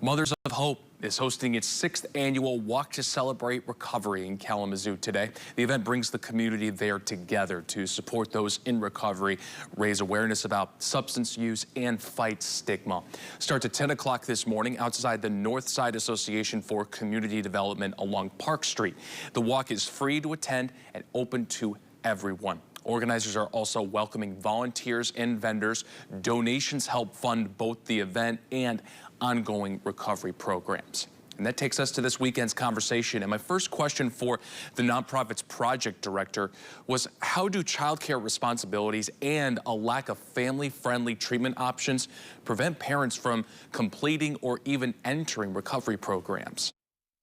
Mothers of Hope is hosting its 6th annual Walk to Celebrate Recovery in Kalamazoo today. The event brings the community there together to support those in recovery, raise awareness about substance use, and fight stigma. Starts at 10 o'clock this morning outside the Northside Association for Community Development along Park Street. The walk is free to attend and open to everyone. Organizers are also welcoming volunteers and vendors. Donations help fund both the event and ongoing recovery programs. And that takes us to this weekend's conversation. And my first question for the nonprofit's project director was, how do childcare responsibilities and a lack of family-friendly treatment options prevent parents from completing or even entering recovery programs?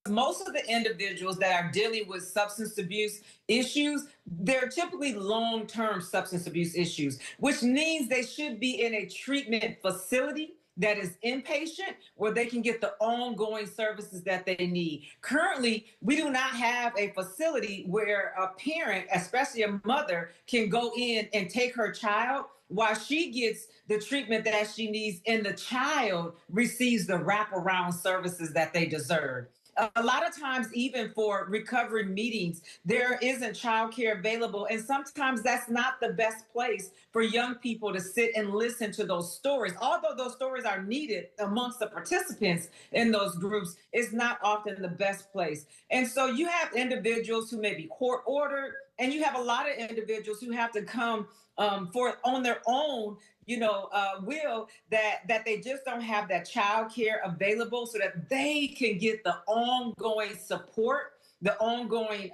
Most of the individuals that are dealing with substance abuse issues, they're typically long-term substance abuse issues, which means they should be in a treatment facility that is inpatient, where they can get the ongoing services that they need. Currently, we do not have a facility where a parent, especially a mother, can go in and take her child while she gets the treatment that she needs and the child receives the wraparound services that they deserve. A lot of times, even for recovery meetings, there isn't childcare available. And sometimes that's not the best place for young people to sit and listen to those stories. Although those stories are needed amongst the participants in those groups, it's not often the best place. And so you have individuals who may be court ordered, and you have a lot of individuals who have to come on their own, will that they just don't have that child care available so that they can get the ongoing support, the ongoing,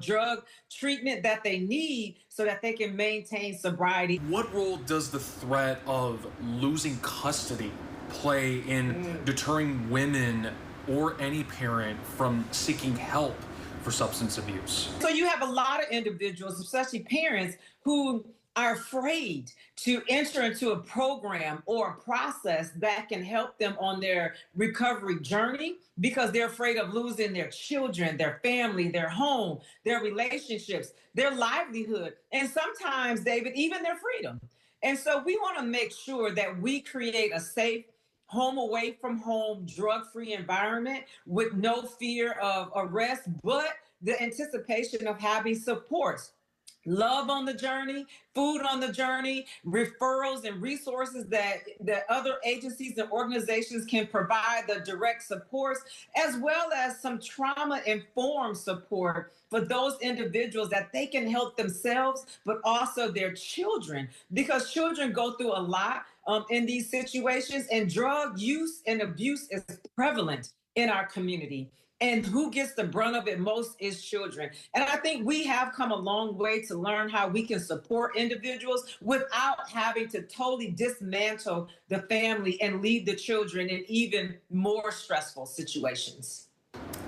drug treatment that they need so that they can maintain sobriety. What role does the threat of losing custody play in deterring women or any parent from seeking help for substance abuse? So you have a lot of individuals, especially parents, who are afraid to enter into a program or a process that can help them on their recovery journey because they're afraid of losing their children, their family, their home, their relationships, their livelihood, and sometimes, David, even their freedom. And so we want to make sure that we create a safe, home away from home, drug-free environment with no fear of arrest, but the anticipation of having supports. Love on the journey, food on the journey, referrals and resources that other agencies and organizations can provide, the direct supports, as well as some trauma-informed support for those individuals that they can help themselves, but also their children, because children go through a lot in these situations, and drug use and abuse is prevalent in our community. And who gets the brunt of it most is children. And I think we have come a long way to learn how we can support individuals without having to totally dismantle the family and leave the children in even more stressful situations.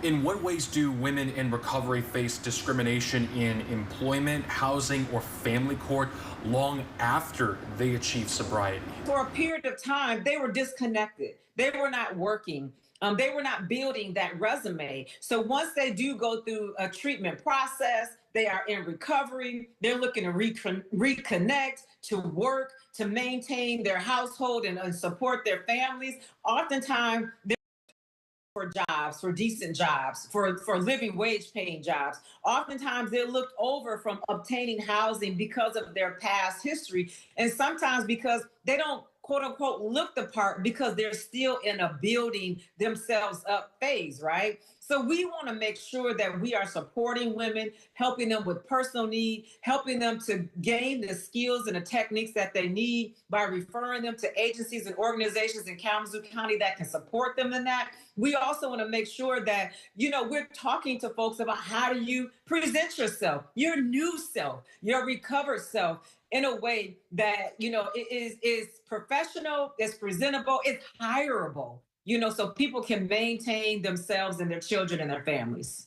In what ways do women in recovery face discrimination in employment, housing, or family court long after they achieve sobriety? For a period of time, they were disconnected. They were not working. They were not building that resume. So once they do go through a treatment process, they are in recovery, they're looking to reconnect, to work, to maintain their household and support their families. Oftentimes, they're for jobs, for decent jobs, for living wage paying jobs. Oftentimes they're looked over from obtaining housing because of their past history. And sometimes because they don't quote unquote look the part because they're still in a building themselves up phase, right? So we want to make sure that we are supporting women, helping them with personal need, helping them to gain the skills and the techniques that they need by referring them to agencies and organizations in Kalamazoo County that can support them in that. We also want to make sure that, we're talking to folks about how do you present yourself, your new self, your recovered self, in a way that, is professional, is presentable, it's hireable, so people can maintain themselves and their children and their families.